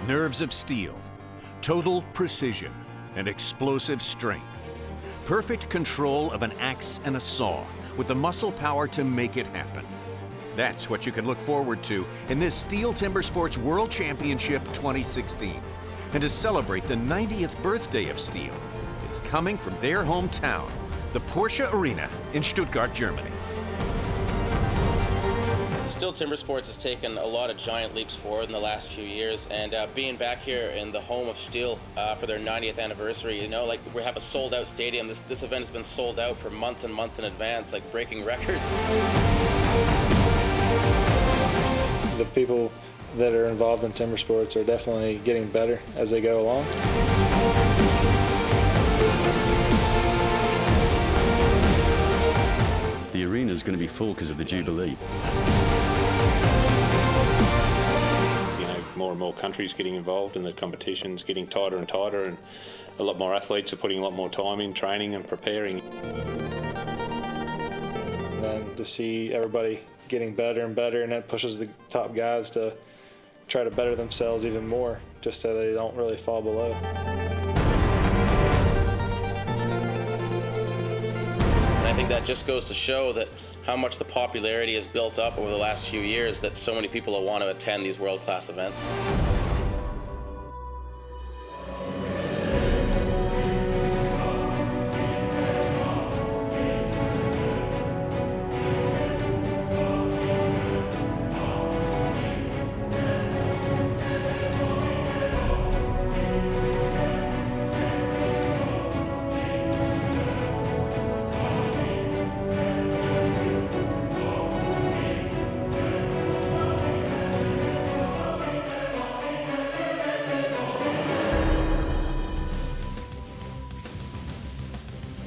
Nerves of steel, total precision, and explosive strength. Perfect control of an axe and a saw with the muscle power to make it happen. That's what you can look forward to in this STIHL TIMBERSPORTS World Championship 2016. And to celebrate the 90th birthday of STIHL, it's coming from their hometown, the Porsche Arena in Stuttgart, Germany. STIHL TIMBERSPORTS has taken a lot of giant leaps forward in the last few years, and being back here in the home of STIHL for their 90th anniversary, you know, like we have a sold-out stadium. This event has been sold out for months and months in advance, like breaking records. The people that are involved in timber sports are definitely getting better as they go along. The arena is going to be full because of the Jubilee. You know, more and more countries getting involved, and the competition's getting tighter and tighter, and a lot more athletes are putting a lot more time in training and preparing. And to see everybody getting better and better, and that pushes the top guys to try to better themselves even more, just so they don't really fall below. And I think that just goes to show that how much the popularity has built up over the last few years, that so many people will want to attend these world-class events.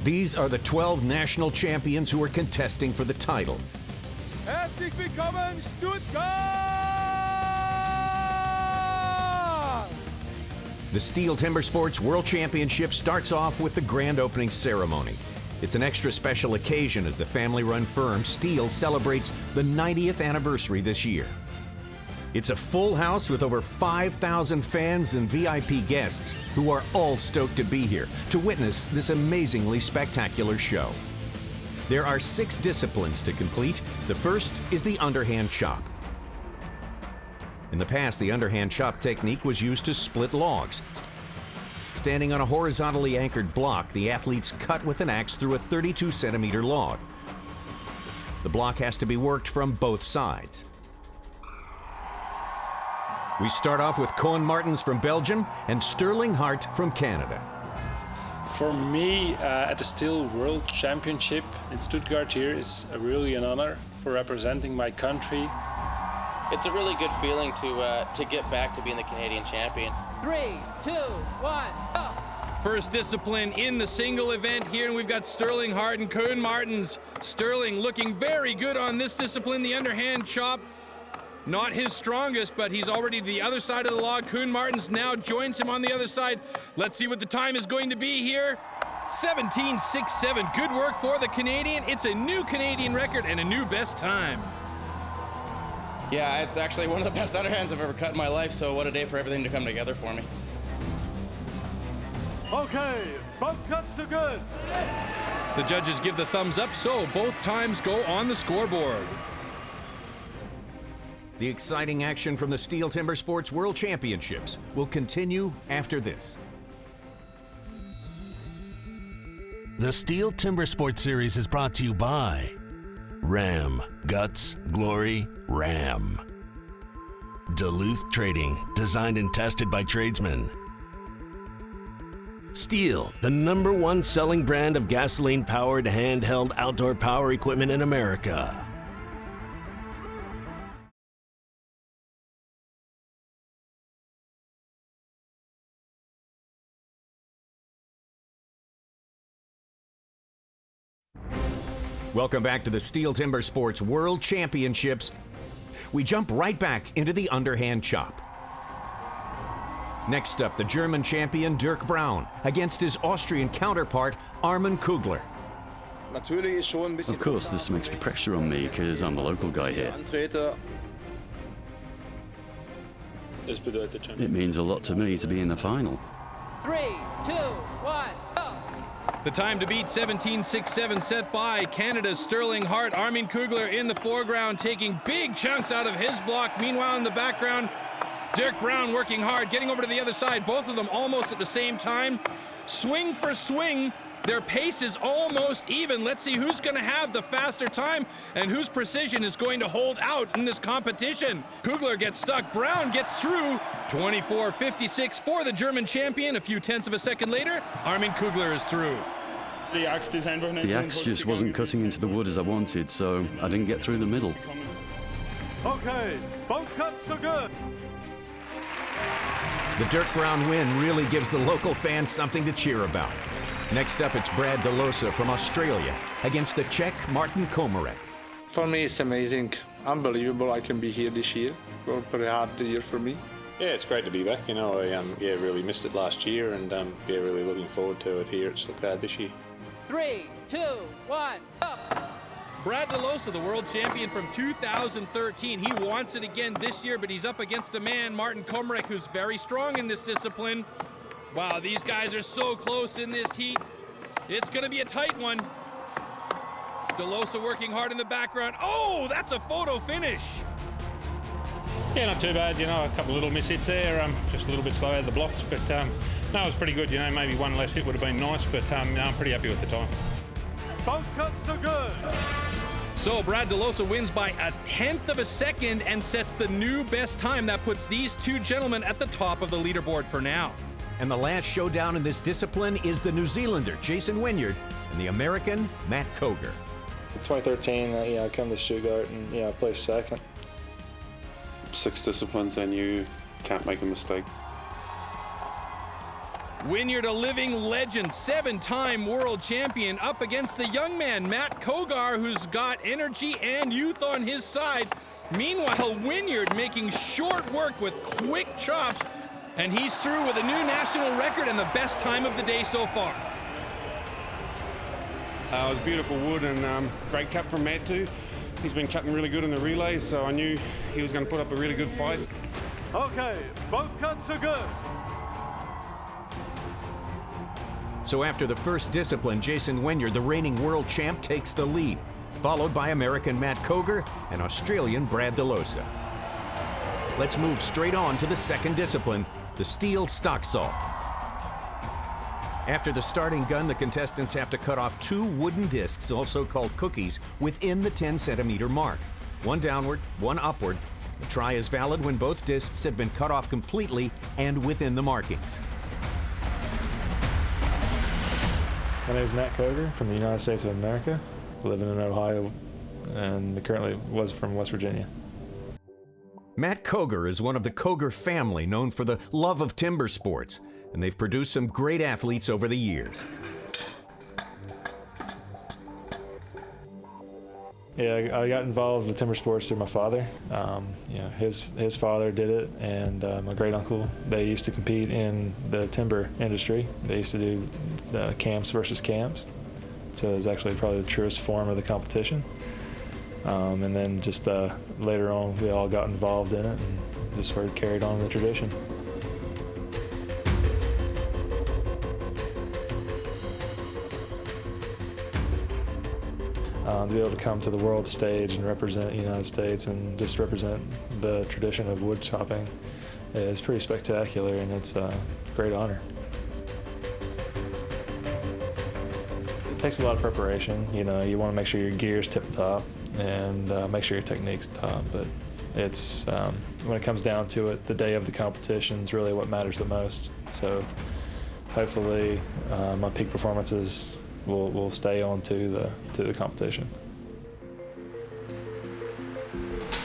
These are the 12 national champions who are contesting for the title. Herzlich willkommen, Stuttgart! The STIHL TIMBERSPORTS World Championship starts off with the grand opening ceremony. It's an extra special occasion as the family-run firm STIHL celebrates the 90th anniversary this year. It's a full house with over 5,000 fans and VIP guests who are all stoked to be here to witness this amazingly spectacular show. There are 6 disciplines to complete. The first is the underhand chop. In the past, the underhand chop technique was used to split logs. Standing on a horizontally anchored block, the athletes cut with an axe through a 32-centimeter log. The block has to be worked from both sides. We start off with Koen Martens from Belgium and Sterling Hart from Canada. For me, at the STIHL World Championship in Stuttgart here is really an honor for representing my country. It's a really good feeling to get back to being the Canadian champion. 3, 2, 1, go! First discipline in the single event here, and we've got Sterling Hart and Koen Martens. Sterling looking very good on this discipline, the underhand chop. Not his strongest, but he's already to the other side of the log. Koen Martens now joins him on the other side. Let's see what the time is going to be here. 17.67. Good work for the Canadian. It's a new Canadian record and a new best time. Yeah, it's actually one of the best underhands I've ever cut in my life, so what a day for everything to come together for me. Okay, both cuts are good. The judges give the thumbs up, so both times go on the scoreboard. The exciting action from the STIHL TIMBERSPORTS World Championships will continue after this. The STIHL TIMBERSPORTS Series is brought to you by Ram. Guts, glory, Ram. Duluth Trading, designed and tested by tradesmen. STIHL, the #1 selling brand of gasoline-powered handheld outdoor power equipment in America. Welcome back to the STIHL TIMBERSPORTS World Championships. We jump right back into the underhand chop. Next up, the German champion Dirk Braun against his Austrian counterpart Armin Kugler. Of course, there's some extra pressure on me because I'm the local guy here. It means a lot to me to be in the final. 3, 2, 1, go! The time to beat 17.67 set by Canada's Sterling Hart. Armin Kugler in the foreground taking big chunks out of his block. Meanwhile, in the background, Dirk Brown working hard, getting over to the other side. Both of them almost at the same time. Swing for swing, their pace is almost even. Let's see who's going to have the faster time and whose precision is going to hold out in this competition. Kugler gets stuck. Brown gets through. 24.56 for the German champion. A few tenths of a second later, Armin Kugler is through. The axe just wasn't cutting into the wood as I wanted, so I didn't get through the middle. Okay, both cuts are good. The Dirk Brown win really gives the local fans something to cheer about. Next up, it's Brad DeLosa from Australia against the Czech Martin Komarek. For me, it's amazing, unbelievable I can be here this year. It was a pretty hard year for me. Yeah, it's great to be back. You know, I really missed it last year, and really looking forward to it here at Stuttgart this year. 3, 2, 1, go! Brad DeLosa, the world champion from 2013. He wants it again this year, but he's up against a man, Martin Komarek, who's very strong in this discipline. Wow, these guys are so close in this heat. It's going to be a tight one. DeLosa working hard in the background. Oh, that's a photo finish. Yeah, not too bad. You know, a couple of little mishits there. Just a little bit slow out of the blocks, but no, it was pretty good. You know, maybe one less hit would have been nice, but no, I'm pretty happy with the time. Both cuts are good. So Brad DeLosa wins by a tenth of a second and sets the new best time. That puts these two gentlemen at the top of the leaderboard for now. And the last showdown in this discipline is the New Zealander, Jason Wynyard, and the American, Matt Koger. In 2013, I come to Stuttgart and I placed second. 6 disciplines and you can't make a mistake. Wynyard, a living legend, 7-time world champion, up against the young man, Matt Koger, who's got energy and youth on his side. Meanwhile, Wynyard making short work with quick chops, and he's through with a new national record and the best time of the day so far. It was beautiful wood and great cut from Matt too. He's been cutting really good in the relays, so I knew he was going to put up a really good fight. Okay, both cuts are good. So after the first discipline, Jason Wynyard, the reigning world champ, takes the lead, followed by American Matt Koger and Australian Brad DeLosa. Let's move straight on to the second discipline, the STIHL Stocksalp. After the starting gun, the contestants have to cut off 2 wooden discs, also called cookies, within the 10-centimeter mark. One downward, one upward. The try is valid when both discs have been cut off completely and within the markings. My name is Matt Koger from the United States of America, living in Ohio, and currently was from West Virginia. Matt Koger is one of the Koger family known for the love of timber sports, and they've produced some great athletes over the years. Yeah, I got involved with timber sports through my father. His father did it, and my great uncle. They used to compete in the timber industry. They used to do the camps versus camps, so it was actually probably the truest form of the competition. And then just later on, we all got involved in it and just sort of carried on the tradition. To be able to come to the world stage and represent the United States and just represent the tradition of wood chopping is pretty spectacular, and it's a great honor. It takes a lot of preparation. You want to make sure your gear's tip-top and make sure your technique's top, but it's when it comes down to it, the day of the competition is really what matters the most. So hopefully my peak performances will stay on to the competition.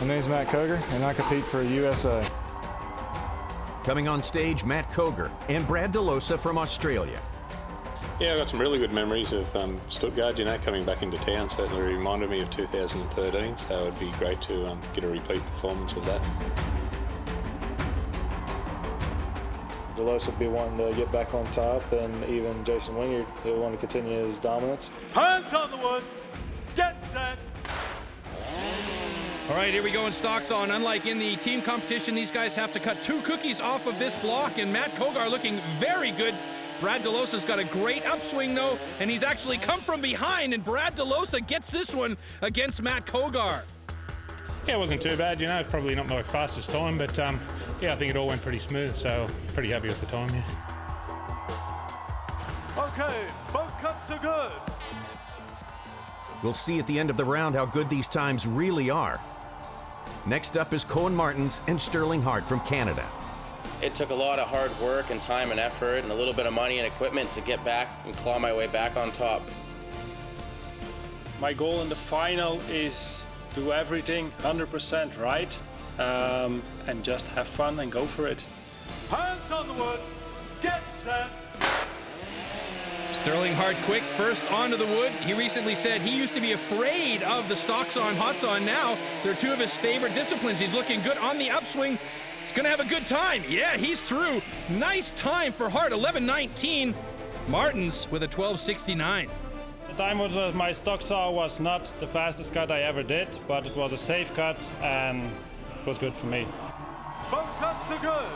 My name is Matt Koger, and I compete for USA. Coming on stage, Matt Koger and Brad DeLosa from Australia. Yeah, I got some really good memories of Stuttgart, coming back into town. Certainly reminded me of 2013, so it'd be great to get a repeat performance of that. DeLosa will be wanting to get back on top, and even Jason Wynyard, he'll want to continue his dominance. Hands on the wood. Get set. All right, here we go in Stocksaw, and unlike in the team competition, these guys have to cut 2 cookies off of this block, and Matt Kogar looking very good. Brad DeLosa's got a great upswing, though, and he's actually come from behind, and Brad DeLosa gets this one against Matt Kogar. Yeah, it wasn't too bad, you know, probably not my fastest time, but yeah, I think it all went pretty smooth, so pretty happy with the time, yeah. Okay, both cuts are good. We'll see at the end of the round how good these times really are. Next up is Cohen Martins and Sterling Hart from Canada. It took a lot of hard work and time and effort and a little bit of money and equipment to get back and claw my way back on top. My goal in the final is do everything 100% right and just have fun and go for it. Hands on the wood, get set. Sterling Hart quick, first onto the wood. He recently said he used to be afraid of the Stocksaw and Hotsaw. Now they're 2 of his favorite disciplines. He's looking good on the upswing. He's gonna have a good time. Yeah, he's through. Nice time for Hart, 11:19. Martins with a 12:69. The time was my Stocksaw was not the fastest cut I ever did, but it was a safe cut and it was good for me. Both cuts are good.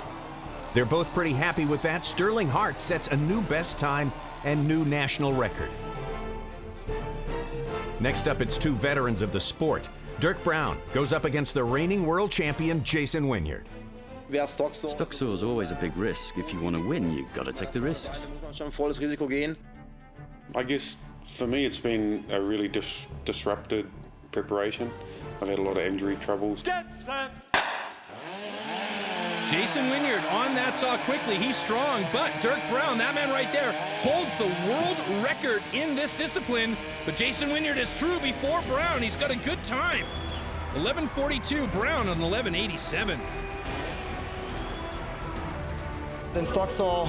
They're both pretty happy with that. Sterling Hart sets a new best time and new national record. Next up, it's 2 veterans of the sport. Dirk Brown goes up against the reigning world champion Jason Wynyard. Stocksaw is always a big risk. If you want to win, you've got to take the risks. I guess for me it's been a really disrupted preparation. I've had a lot of injury troubles. Get set. Jason Wynyard on that saw quickly. He's strong, but Dirk Brown, that man right there, holds the world record in this discipline. But Jason Wynyard is through before Brown. He's got a good time. 11:42, Brown on 11:87. In Stocksaw,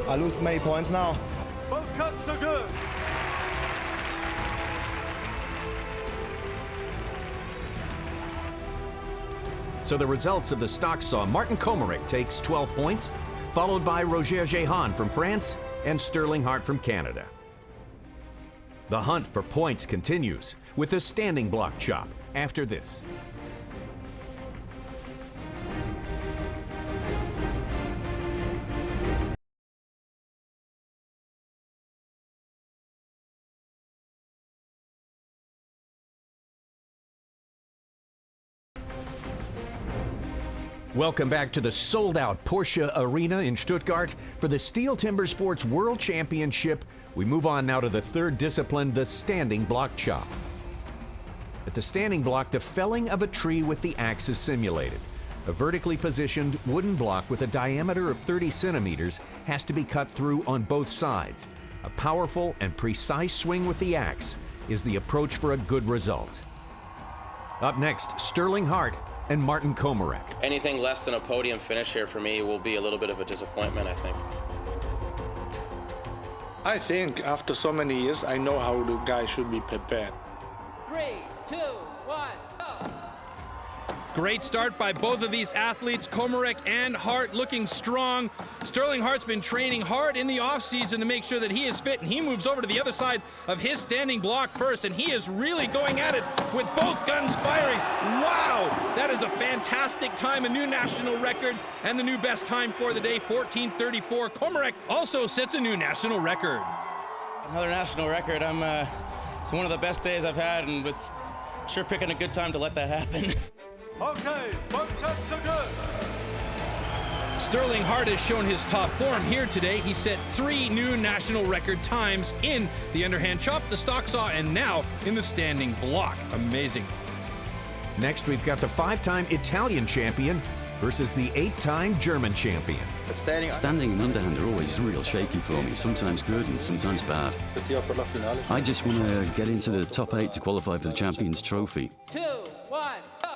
I lose many points now. Both cuts are good. So the results of the Stocksaw: Martin Komarek takes 12 points, followed by Roger Jehan from France and Sterling Hart from Canada. The hunt for points continues with the standing block chop after this. Welcome back to the sold-out Porsche Arena in Stuttgart for the STIHL TIMBERSPORTS World Championship. We move on now to the 3rd discipline, the standing block chop. At the standing block, the felling of a tree with the axe is simulated. A vertically positioned wooden block with a diameter of 30 centimeters has to be cut through on both sides. A powerful and precise swing with the axe is the approach for a good result. Up next, Sterling Hart and Martin Komarek. Anything less than a podium finish here for me will be a little bit of a disappointment, I think. I think after so many years, I know how the guy should be prepared. 3, 2, 1, go! Great start by both of these athletes, Komarek and Hart, looking strong. Sterling Hart's been training hard in the offseason to make sure that he is fit, and he moves over to the other side of his standing block first, and he is really going at it with both guns firing. Wow, that is a fantastic time, a new national record, and the new best time for the day, 14:34. Komarek also sets a new national record. Another national record. It's one of the best days I've had, and it's sure picking a good time to let that happen. Okay, both cuts are good. Sterling Hart has shown his top form here today. He set 3 new national record times in the underhand chop, the stocksaw, and now in the standing block. Amazing. Next, we've got the 5-time Italian champion versus the 8-time German champion. Standing and underhand are always real shaky for me, sometimes good and sometimes bad. I just want to get into the top 8 to qualify for the Champions Trophy. 2, 1, go!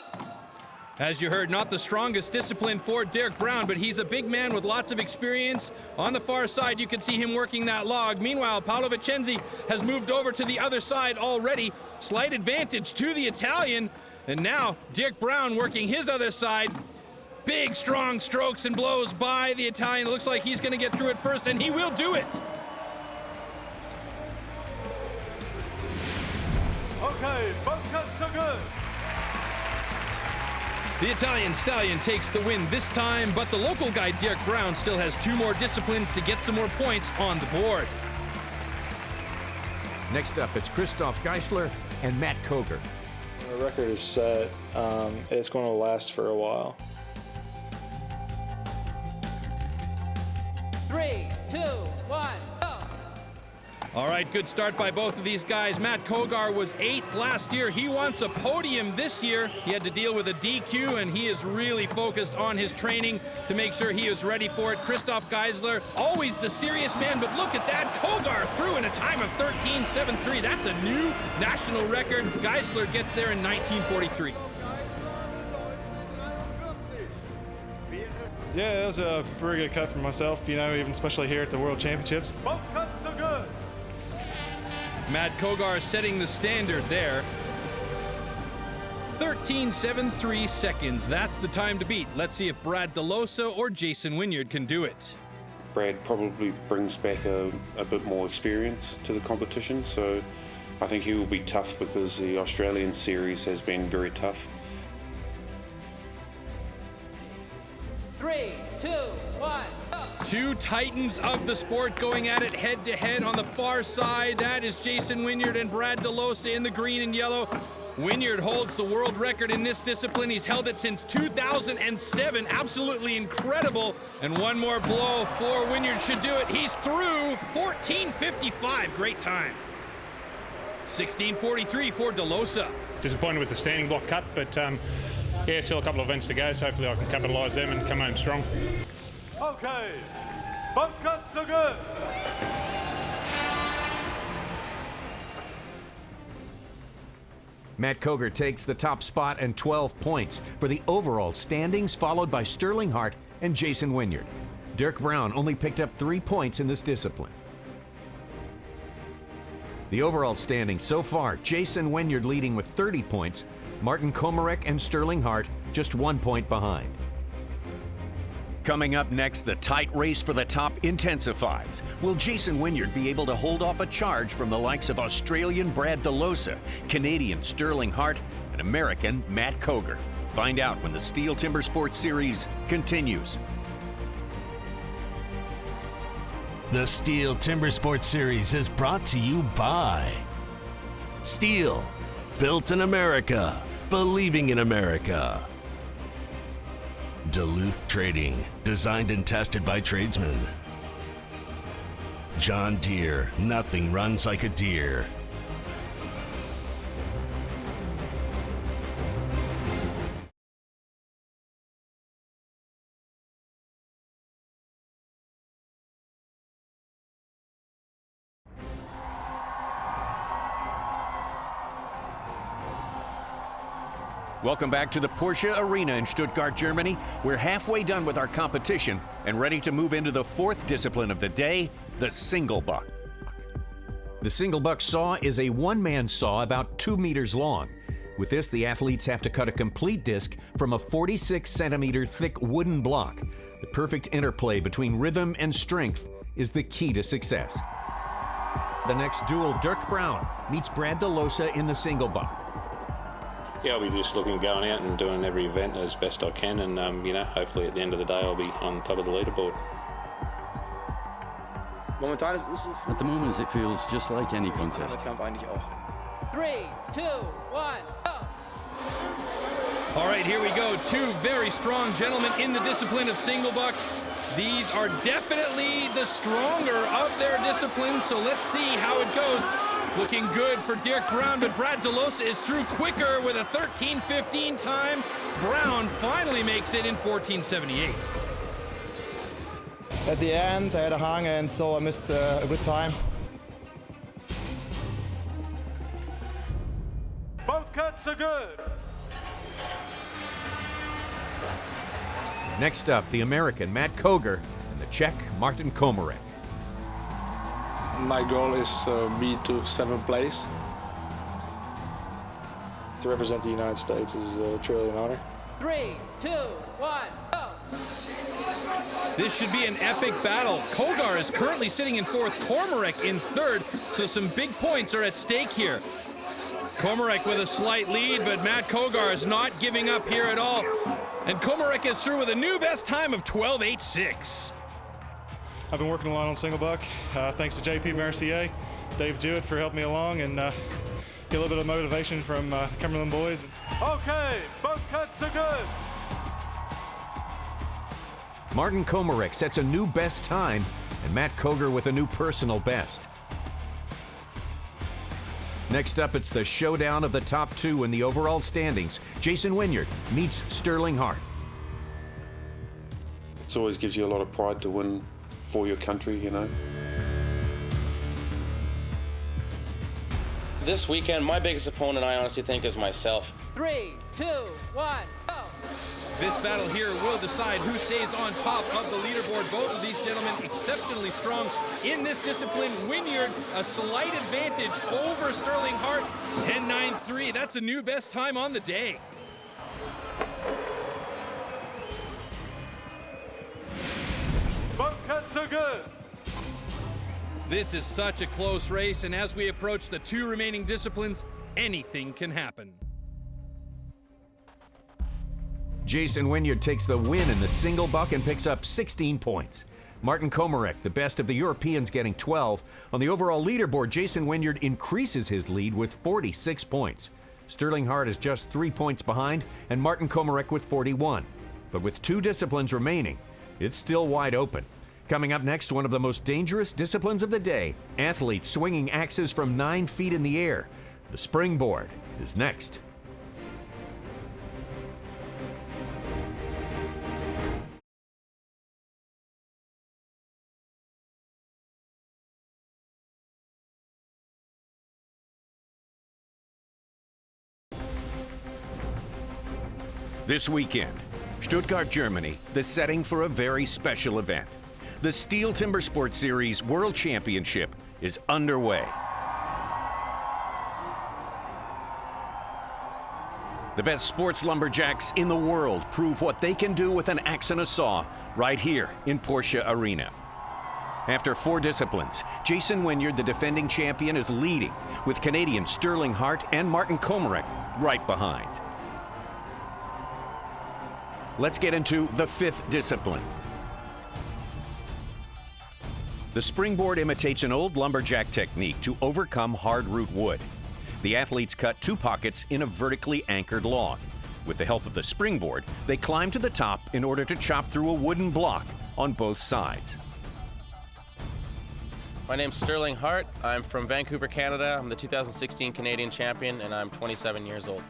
As you heard, not the strongest discipline for Dirk Brown, but he's a big man with lots of experience. On the far side, you can see him working that log. Meanwhile, Paolo Vicenzi has moved over to the other side already. Slight advantage to the Italian. And now, Dirk Brown working his other side. Big, strong strokes and blows by the Italian. It looks like he's going to get through it first, and he will do it. Okay, both cuts are good. The Italian stallion takes the win this time, but the local guy, Dirk Brown, still has 2 more disciplines to get some more points on the board. Next up, it's Christoph Geisler and Matt Koger. The record is set. It's going to last for a while. 3, 2, 1, go! All right, good start by both of these guys. Matt Kogar was 8th last year. He wants a podium this year. He had to deal with a DQ, and he is really focused on his training to make sure he is ready for it. Christoph Geisler, always the serious man, but look at that. Kogar threw in a time of 13.73. That's a new national record. Geisler gets there in 1943. Yeah, it was a pretty good cut for myself, you know, even especially here at the World Championships. Both cuts are good. Matt Kogar setting the standard there. 13.73 seconds. That's the time to beat. Let's see if Brad DeLosa or Jason Wynyard can do it. Brad probably brings back a bit more experience to the competition, so I think he will be tough because the Australian series has been very tough. 3, 2, 1, go! 2 titans of the sport going at it head-to-head on the far side. That is Jason Wynyard and Brad DeLosa in the green and yellow. Wynyard holds the world record in this discipline. He's held it since 2007. Absolutely incredible. And one more blow for Wynyard should do it. He's through. 14.55. Great time. 16.43 for DeLosa. Disappointed with the standing block cut, but yeah, still a couple of events to go, so hopefully I can capitalise them and come home strong. Okay, both cuts are good. Matt Koger takes the top spot and 12 points for the overall standings, followed by Sterling Hart and Jason Wynyard. Dirk Brown only picked up 3 points in this discipline. The overall standings so far, Jason Wynyard leading with 30 points, Martin Komarek and Sterling Hart just 1 point behind. Coming up next, the tight race for the top intensifies. Will Jason Wynyard be able to hold off a charge from the likes of Australian Brad DeLosa, Canadian Sterling Hart, and American Matt Koger? Find out when the STIHL Timber Sports Series continues. The STIHL Timber Sports Series is brought to you by STIHL, built in America, believing in America. Duluth Trading, designed and tested by tradesmen. John Deere, nothing runs like a deer. Welcome back to the Porsche Arena in Stuttgart, Germany. We're halfway done with our competition and ready to move into the 4th discipline of the day, the single buck. The single buck saw is a one-man saw about 2 meters long. With this, the athletes have to cut a complete disc from a 46-centimeter thick wooden block. The perfect interplay between rhythm and strength is the key to success. The next duel, Dirk Brown meets Brad DeLosa in the single buck. Yeah, I'll be just going out and doing every event as best I can, and you know, hopefully at the end of the day I'll be on top of the leaderboard. At the moment, it feels just like any contest. 3, 2, 1, go! All right, here we go. 2 very strong gentlemen in the discipline of single buck. These are definitely the stronger of their disciplines, so let's see how it goes. Looking good for Dirk Brown, but Brad DeLosa is through quicker with a 13.15 time. Brown finally makes it in 14.78. At the end, I had a hang, and so I missed a good time. Both cuts are good. Next up, the American Matt Koger and the Czech Martin Komarek. My goal is be to 7th place. To represent the United States is truly an honor. 3, 2, 1, go! This should be an epic battle. Kogar is currently sitting in 4th, Komarek in 3rd, so some big points are at stake here. Komarek with a slight lead, but Matt Kogar is not giving up here at all. And Komarek is through with a new best time of 12.86. I've been working a lot on single buck. Thanks to JP Mercier, Dave Jewett for helping me along, and get a little bit of motivation from Cumberland boys. Okay, both cuts are good. Martin Komarek sets a new best time, and Matt Kogar with a new personal best. Next up, it's the showdown of the top two in the overall standings. Jason Wynyard meets Sterling Hart. It always gives you a lot of pride to win for your country, you know. This weekend, my biggest opponent, I honestly think, is myself. 3, 2, 1, go! This battle here will decide who stays on top of the leaderboard. Both of these gentlemen exceptionally strong in this discipline. Wynyard, a slight advantage over Sterling Hart, 10.93. That's a new best time on the day. Both cuts are good. This is such a close race, and as we approach the two remaining disciplines, anything can happen. Jason Wynyard takes the win in the single buck and picks up 16 points. Martin Komarek, the best of the Europeans, getting 12. On the overall leaderboard, Jason Wynyard increases his lead with 46 points. Sterling Hart is just 3 points behind, and Martin Komarek with 41. But with two disciplines remaining, it's still wide open. Coming up next, one of the most dangerous disciplines of the day, athletes swinging axes from 9 feet in the air. The springboard is next. This weekend, Stuttgart, Germany, the setting for a very special event. The STIHL TIMBERSPORTS Series World Championship is underway. The best sports lumberjacks in the world prove what they can do with an axe and a saw right here in Porsche Arena. After 4 disciplines, Jason Wynyard, the defending champion, is leading, with Canadian Sterling Hart and Martin Komarek right behind. Let's get into the 5th discipline. The springboard imitates an old lumberjack technique to overcome hard root wood. The athletes cut 2 pockets in a vertically anchored log. With the help of the springboard, they climb to the top in order to chop through a wooden block on both sides. My name's Sterling Hart. I'm from Vancouver, Canada. I'm the 2016 Canadian champion, and I'm 27 years old.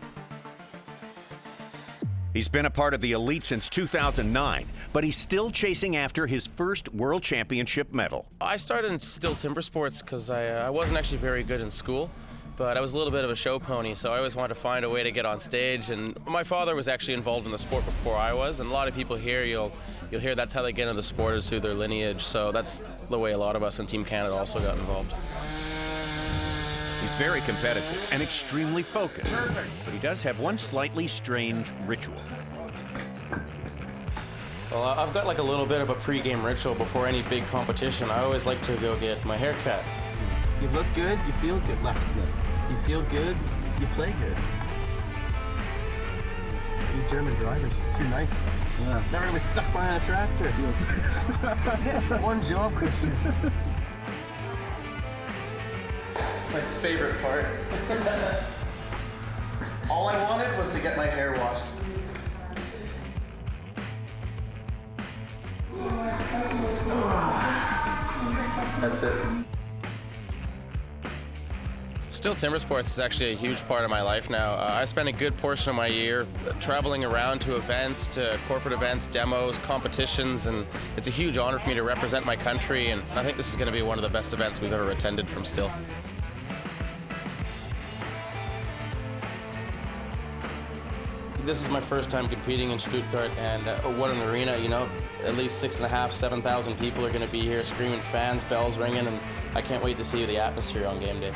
He's been a part of the elite since 2009, but he's still chasing after his first World Championship medal. I started in STIHL Timbersports because I wasn't actually very good in school, but I was a little bit of a show pony, so I always wanted to find a way to get on stage. And my father was actually involved in the sport before I was, and a lot of people here, you'll hear that's how they get into the sport, is through their lineage. So that's the way a lot of us in Team Canada also got involved. He's very competitive and extremely focused, but he does have one slightly strange ritual. Well, I've got like a little bit of a pre-game ritual before any big competition. I always like to go get my hair cut. You look good, you feel good. You feel good, you play good. You German drivers, too nice. Yeah. Never gonna be stuck behind a tractor. One job, Christian. This is my favorite part. All I wanted was to get my hair washed. That's it. STIHL Timbersports is actually a huge part of my life now. I spend a good portion of my year traveling around to events, to corporate events, demos, competitions, and it's a huge honor for me to represent my country, and I think this is going to be one of the best events we've ever attended from STIHL. This is my first time competing in Stuttgart, and what an arena, you know. At least 6,500, 7,000 people are going to be here screaming, fans, bells ringing, and I can't wait to see the atmosphere on game day.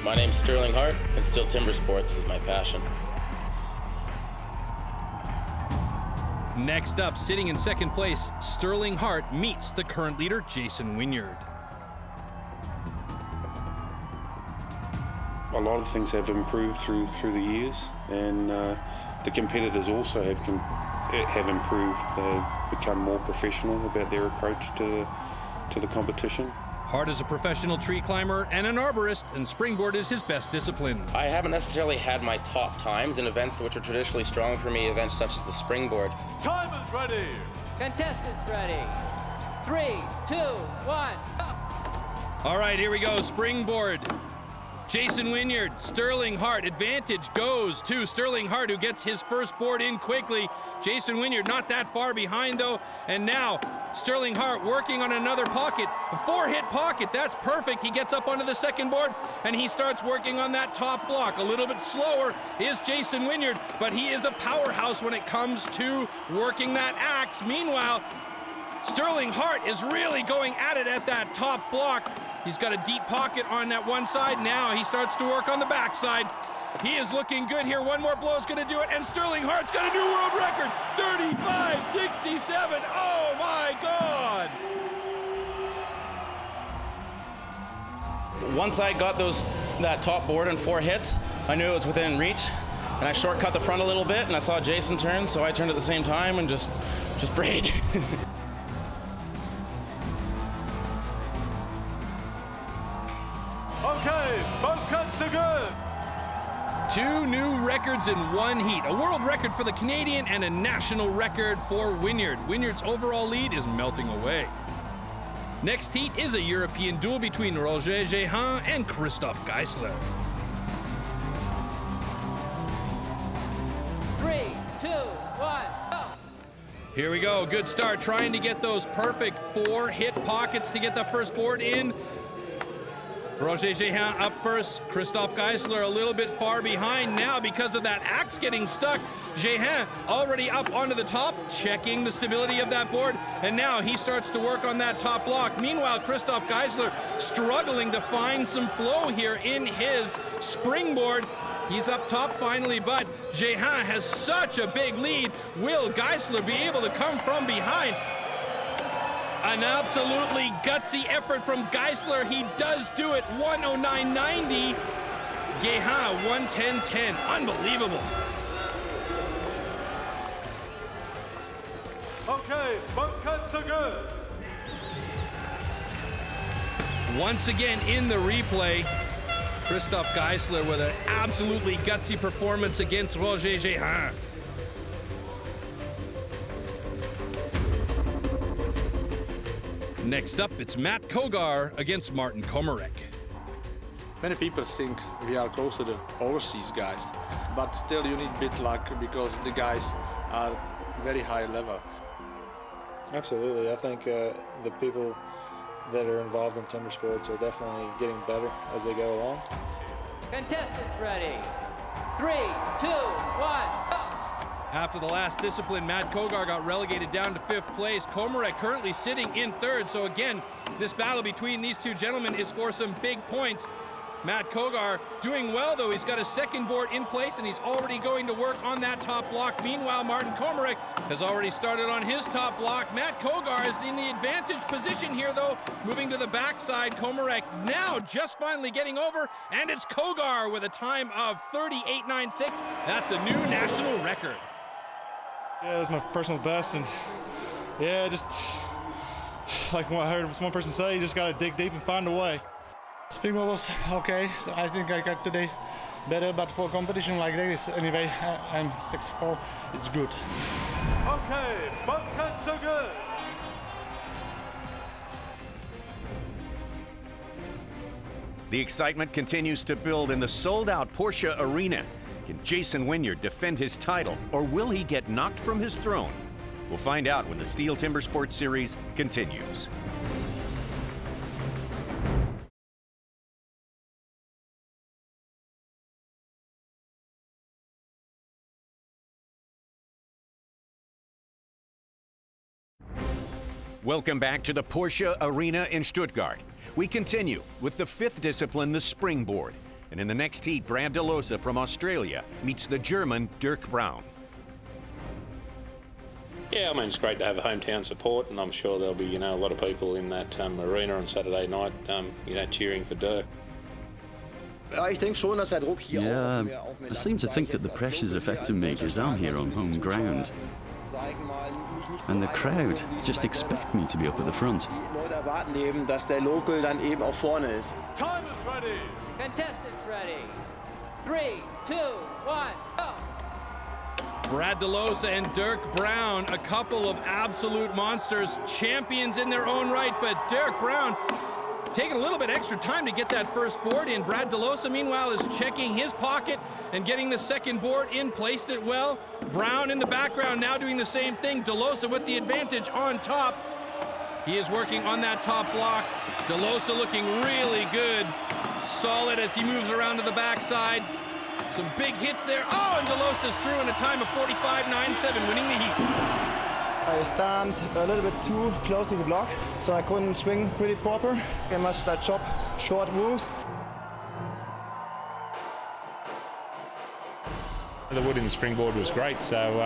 My name's Sterling Hart, and STIHL Timbersports is my passion. Next up, sitting in second place, Sterling Hart meets the current leader, Jason Wynyard. a lot of things have improved through the years, and the competitors also have improved. They've become more professional about their approach to the competition. Hart is a professional tree climber and an arborist, and springboard is his best discipline. I haven't necessarily had my top times in events which are traditionally strong for me, events such as the springboard. Time is ready. Contestants ready. 3, 2, 1, go. All right, here we go, springboard. Jason Wynyard, Sterling Hart, advantage goes to Sterling Hart, who gets his first board in quickly. Jason Wynyard not that far behind though, and now Sterling Hart working on another pocket, a 4-hit pocket, that's perfect. He gets up onto the second board and he starts working on that top block. A little bit slower is Jason Wynyard, but he is a powerhouse when it comes to working that axe. Meanwhile, Sterling Hart is really going at it at that top block. He's got a deep pocket on that one side. Now he starts to work on the backside. He is looking good here. One more blow is going to do it, and Sterling Hart's got a new world record, 35.67. Oh my God! Once I got that top board in 4 hits, I knew it was within reach, and I shortcut the front a little bit, and I saw Jason turn, so I turned at the same time and just brayed. Okay, both cuts are good. 2 new records in 1 heat. A world record for the Canadian and a national record for Wynyard. Wynyard's overall lead is melting away. Next heat is a European duel between Roger Jehan and Christoph Geisler. 3, 2, 1, go. Here we go, good start, trying to get those perfect 4-hit pockets to get the first board in. Roger Jehan up first, Christoph Geisler a little bit far behind now because of that axe getting stuck. Jehan already up onto the top, checking the stability of that board, and now he starts to work on that top block. Meanwhile, Christoph Geisler struggling to find some flow here in his springboard. He's up top finally, but Jehan has such a big lead. Will Geisler be able to come from behind? An absolutely gutsy effort from Geisler. He does do it. 109.90. Jehan 110.10. Unbelievable. Okay, both cuts are good. Once again in the replay, Christoph Geisler with an absolutely gutsy performance against Roger Jehan. Next up, it's Matt Kogar against Martin Komarek. Many people think we are close to the overseas guys, but still you need a bit luck because the guys are very high level. Absolutely. I think the people that are involved in timber sports are definitely getting better as they go along. Contestants ready. 3, 2, 1, go. After the last discipline, Matt Kogar got relegated down to 5th place. Komarek currently sitting in 3rd. So again, this battle between these two gentlemen is for some big points. Matt Kogar doing well, though. He's got a second board in place, and he's already going to work on that top block. Meanwhile, Martin Komarek has already started on his top block. Matt Kogar is in the advantage position here, though, moving to the backside. Komarek now just finally getting over, and it's Kogar with a time of 38.96. That's a new national record. Yeah, that's my personal best, and yeah, just like what I heard one person say, you just got to dig deep and find a way. Springboard was okay, so I think I got today better, but for competition like this, anyway, I'm 6'4", it's good. Okay, both cuts are good. The excitement continues to build in the sold-out Porsche Arena. Can Jason Wynyard defend his title, or will he get knocked from his throne? We'll find out when the STIHL TIMBERSPORTS series continues. Welcome back to the Porsche Arena in Stuttgart. We continue with the 5th discipline, the springboard. And in the next heat, Brad DeLosa from Australia meets the German Dirk Braun. Yeah, I mean, it's great to have a hometown support, and I'm sure there'll be, a lot of people in that arena on Saturday night, cheering for Dirk. Yeah, I seem to think that the pressure's affecting me because I'm here on home ground. And the crowd just expect me to be up at the front. Time is ready. Contestants ready. 3, 2, 1, go. Brad DeLosa and Dirk Brown, a couple of absolute monsters, champions in their own right, but Dirk Brown taking a little bit extra time to get that first board in. Brad DeLosa, meanwhile, is checking his pocket and getting the second board in, placed it well. Brown in the background now doing the same thing. DeLosa with the advantage on top. He is working on that top block. DeLosa looking really good, solid as he moves around to the backside. Some big hits there. Oh, and DeLosa's through in a time of 45.97, winning the heat. I stand a little bit too close to the block, so I couldn't swing pretty proper. I must chop short moves. The wood in the springboard was great, so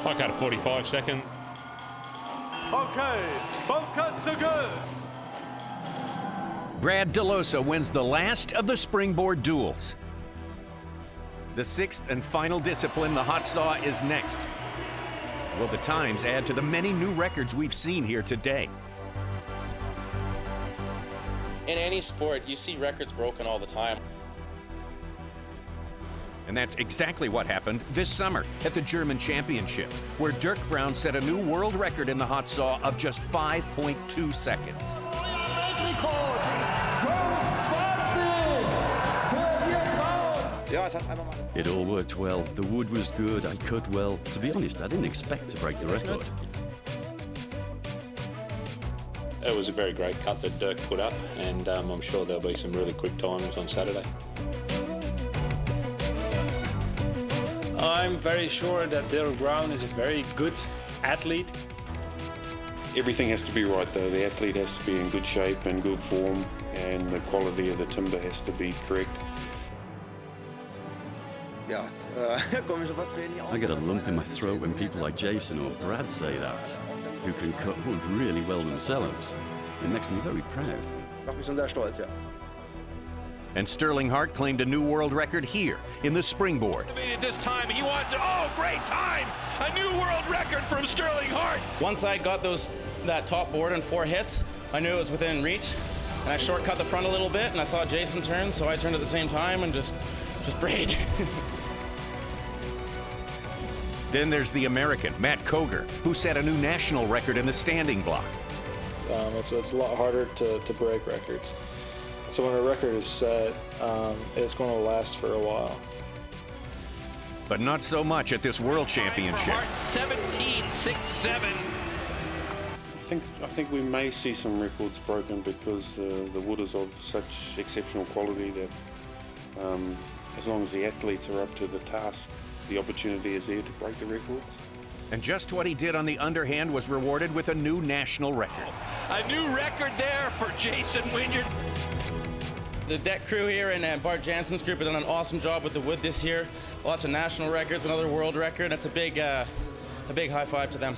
I cut a 45 second. Okay, both cuts are good. Brad DeLosa wins the last of the springboard duels. The sixth and final discipline, the hot saw, is next. Will the times add to the many new records we've seen here today? In any sport, you see records broken all the time. And that's exactly what happened this summer at the German Championship, where Dirk Brown set a new world record in the hot saw of just 5.2 seconds. It all worked well. The wood was good. I cut well. To be honest, I didn't expect to break the record. It was a very great cut that Dirk put up, and I'm sure there'll be some really quick times on Saturday. I'm very sure that Dirk Brown is a very good athlete. Everything has to be right though. The athlete has to be in good shape and good form, and the quality of the timber has to be correct. I get a lump in my throat when people like Jason or Brad say that, who can cut wood really well themselves. It makes me very proud. And Sterling Hart claimed a new world record here in the springboard. This time he wants it. Oh, great time! A new world record from Sterling Hart. Once I got that top board in 4 hits, I knew it was within reach. And I shortcut the front a little bit, and I saw Jason turn, so I turned at the same time and just braid. Then there's the American, Matt Koger, who set a new national record in the standing block. It's a lot harder to break records. So when a record is set, it's going to last for a while. But not so much at this World Championship. 17.67. I think we may see some records broken because the wood is of such exceptional quality that as long as the athletes are up to the task, the opportunity is there to break the records. And just what he did on the underhand was rewarded with a new national record. A new record there for Jason Wynyard. The deck crew here and Bart Jansen's group have done an awesome job with the wood this year. Lots of national records, another world record. That's a big high five to them.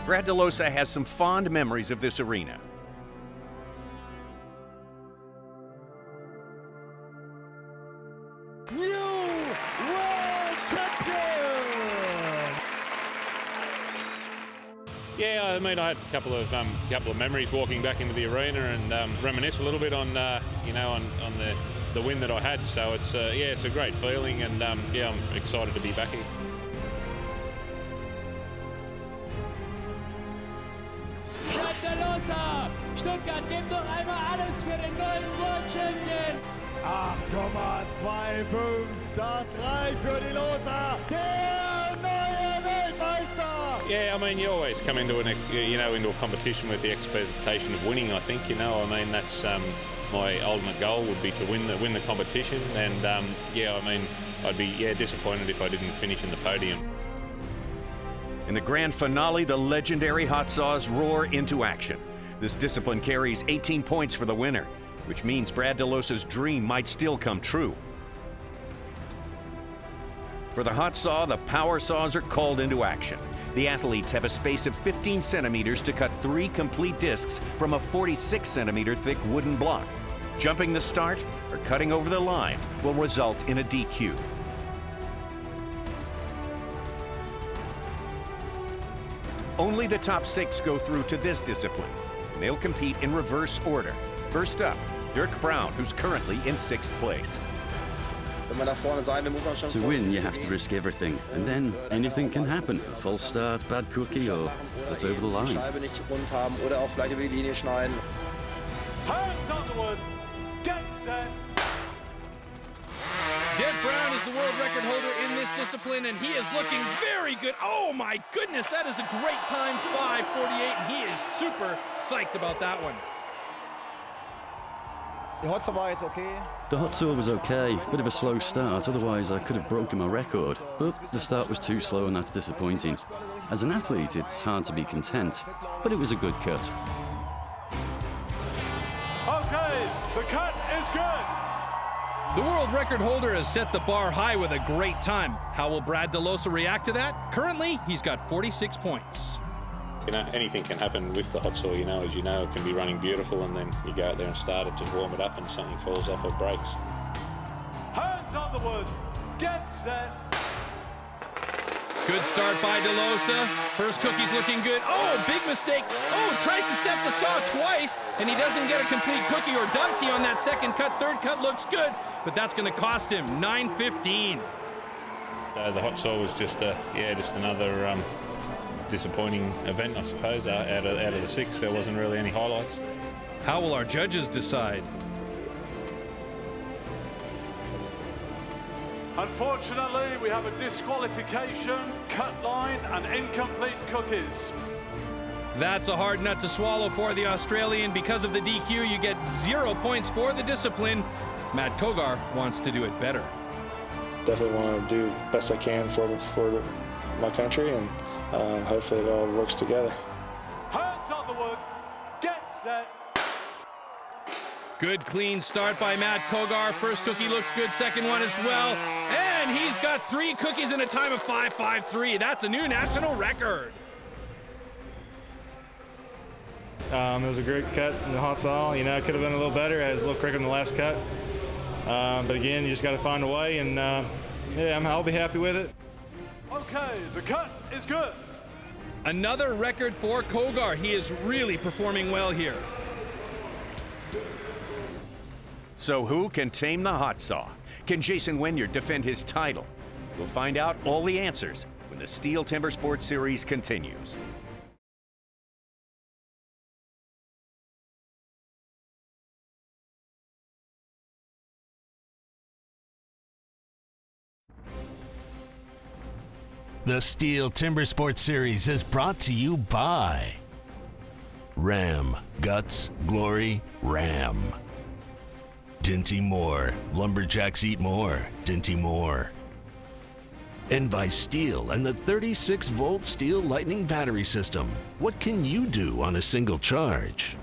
Brad DeLosa has some fond memories of this arena. Yeah, I mean, I had a couple of memories walking back into the arena and reminisce a little bit on on the win that I had. So it's it's a great feeling, and I'm excited to be back here. Brad DeLosa, Stuttgart, gib doch einmal alles für den neuen World Champion. 8,25, das reicht für die Loser, der neue Weltmeister. Yeah, I mean, you always come into into a competition with the expectation of winning. I think I mean that's my ultimate goal would be to win the competition, and I mean I'd be disappointed if I didn't finish in the podium. In the grand finale, the legendary hot saws roar into action. This discipline carries 18 points for the winner, which means Brad DeLosa's dream might still come true. For the hot saw, the power saws are called into action. The athletes have a space of 15 centimeters to cut 3 complete discs from a 46 centimeter thick wooden block. Jumping the start or cutting over the line will result in a DQ. Only the top 6 go through to this discipline, and they'll compete in reverse order. First up, Dirk Brown, who's currently in 6th place. To win, you have to risk everything, and then anything can happen. A false start, bad cookie, or cut over the line. Hands on the wood, get set. Dirk Brown is the world record holder in this discipline, and he is looking very good. Oh my goodness, that is a great time, 5:48, and he is super psyched about that one. The hot saw was okay, bit of a slow start, otherwise I could have broken my record. But the start was too slow and that's disappointing. As an athlete, it's hard to be content, but it was a good cut. Okay, the cut is good. The world record holder has set the bar high with a great time. How will Brad DeLosa react to that? Currently, he's got 46 points. You know, anything can happen with the hot saw, you know, as you know, it can be running beautiful and then you go out there and start it, just warm it up and something falls off or breaks. Hands on the wood, get set. Good start by DeLosa. First cookie's looking good. Oh, big mistake. Oh, tries to set the saw twice, and he doesn't get a complete cookie, or does he on that second cut? Third cut looks good, but that's going to cost him 9:15. The hot saw was just another disappointing event, I suppose. Out of the 6, there wasn't really any highlights. How will our judges decide? Unfortunately, we have a disqualification, cut line, and incomplete cookies. That's a hard nut to swallow for the Australian. Because of the DQ, you get 0 points for the discipline. Matt Kogar wants to do it better. Definitely want to do the best I can for my country, and hopefully it all works together. Hands on the wood, get set. Good clean start by Matt Kogar. First cookie looks good, second one as well. And he's got 3 cookies in a time of 5:53. That's a new national record. It was a great cut in the hot saw. You know, it could have been a little better. It was a little quicker in the last cut. But again, you just got to find a way, and I'll be happy with it. Okay, the cut is good. Another record for Kogar. He is really performing well here. So who can tame the hot saw? Can Jason Wynyard defend his title? We'll find out all the answers when the STIHL Timber Sports Series continues. The STIHL Timber Sports Series is brought to you by Ram. Guts, glory, Ram. Dinty Moore. Lumberjacks eat more. Dinty Moore. And by STIHL and the 36-volt STIHL Lightning battery system. What can you do on a single charge?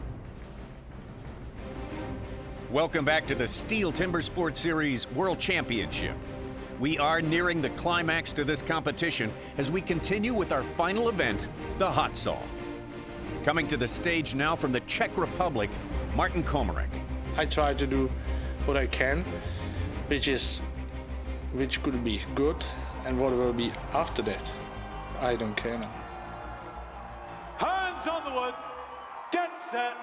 Welcome back to the STIHL Timber Sports Series World Championship. We are nearing the climax to this competition as we continue with our final event, the hot saw. Coming to the stage now from the Czech Republic, Martin Komarek. I try to do what I can, which could be good, and what will be after that, I don't care now. Hands on the wood, get set.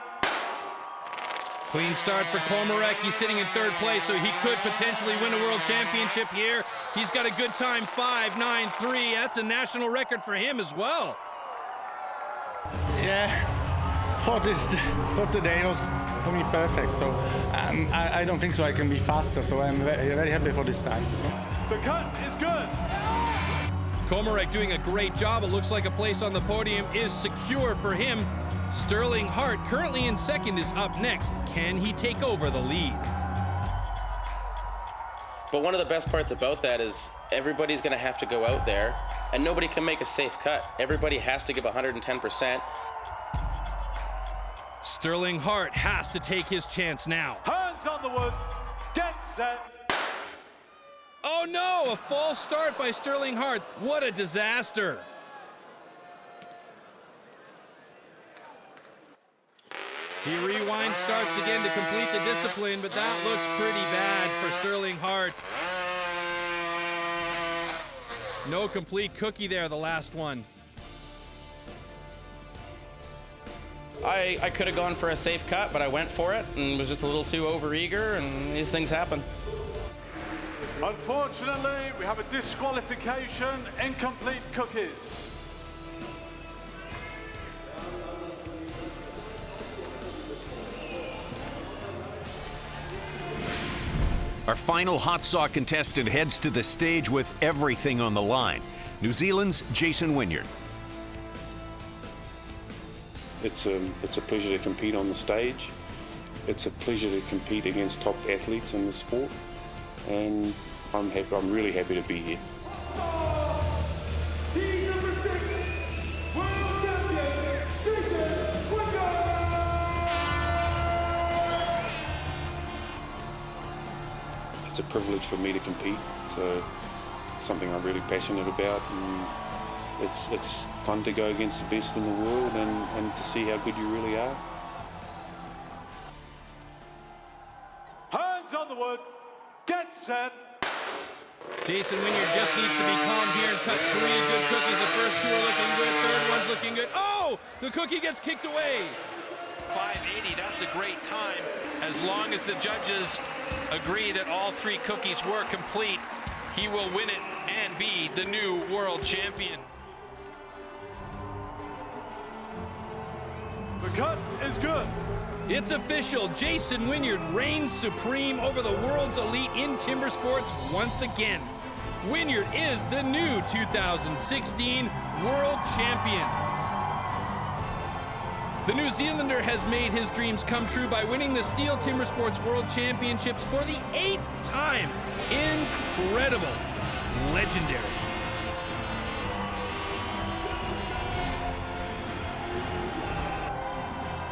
Clean start for Komarek. He's sitting in 3rd place, so he could potentially win a world championship here. He's got a good time, 5:93. That's a national record for him as well. Yeah, for today was for me perfect. So I don't think so I can be faster. So I'm very happy for this time. The cut is good. Komarek doing a great job. It looks like a place on the podium is secure for him. Sterling Hart, currently in 2nd, is up next. Can he take over the lead? But one of the best parts about that is everybody's going to have to go out there, and nobody can make a safe cut. Everybody has to give 110%. Sterling Hart has to take his chance now. Hands on the wood, get set. Oh no, a false start by Sterling Hart. What a disaster. He rewinds, starts again to complete the discipline, but that looks pretty bad for Sterling Hart. No complete cookie there, the last one. I could have gone for a safe cut, but I went for it and was just a little too overeager, and these things happen. Unfortunately, we have a disqualification, incomplete cookies. Our final hot saw contestant heads to the stage with everything on the line. New Zealand's Jason Wynyard. It's a pleasure to compete on the stage. It's a pleasure to compete against top athletes in the sport, and I'm really happy to be here. It's a privilege for me to compete. It's something I'm really passionate about, and it's fun to go against the best in the world and to see how good you really are. Hands on the wood, get set. Jason Wynyard just needs to be calm here and cut 3 good cookies. The first 2 are looking good, third one's looking good. Oh, the cookie gets kicked away. 580, that's a great time. As long as the judges agree that all 3 cookies were complete, he will win it and be the new world champion. The cut is good. It's official. Jason Wynyard reigns supreme over the world's elite in timber sports once again. Wynyard is the new 2016 world champion. The New Zealander has made his dreams come true by winning the STIHL Timber Sports World Championships for the 8th time. Incredible. Legendary.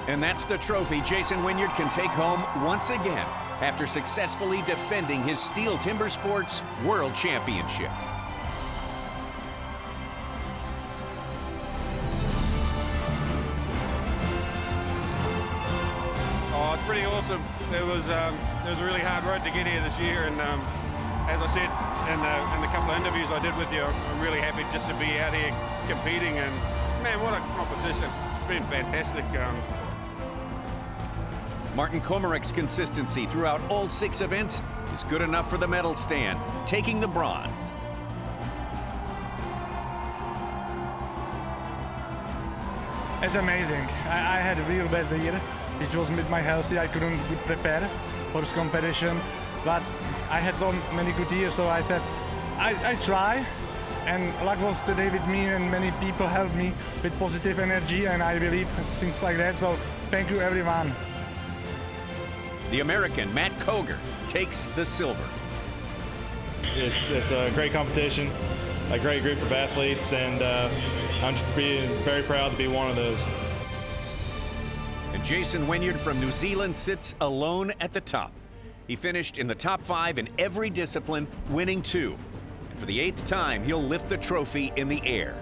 And that's the trophy Jason Wynyard can take home once again after successfully defending his STIHL Timber Sports World Championship. Oh, it's pretty awesome. It was a really hard road to get here this year, and as I said in the couple of interviews I did with you, I'm really happy just to be out here competing, and man, what a competition. It's been fantastic. Martin Komarik's consistency throughout all 6 events is good enough for the medal stand, taking the bronze. It's amazing. I had a real bad year. It was with my health. I couldn't prepare for this competition, but I had so many good years, so I said, I try. And luck was today with me, and many people helped me with positive energy, and I believe things like that. So thank you, everyone. The American Matt Koger takes the silver. It's a great competition, a great group of athletes, and I'm just being very proud to be one of those. And Jason Wynyard from New Zealand sits alone at the top. He finished in the top 5 in every discipline, winning 2. And for the 8th time, he'll lift the trophy in the air.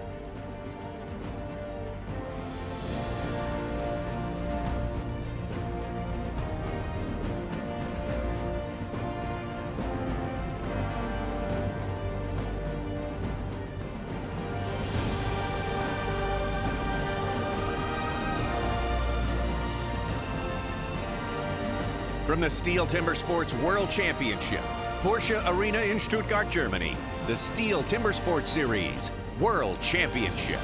From the STIHL Timber Sports World Championship, Porsche Arena in Stuttgart, Germany, the STIHL Timber Sports Series World Championship.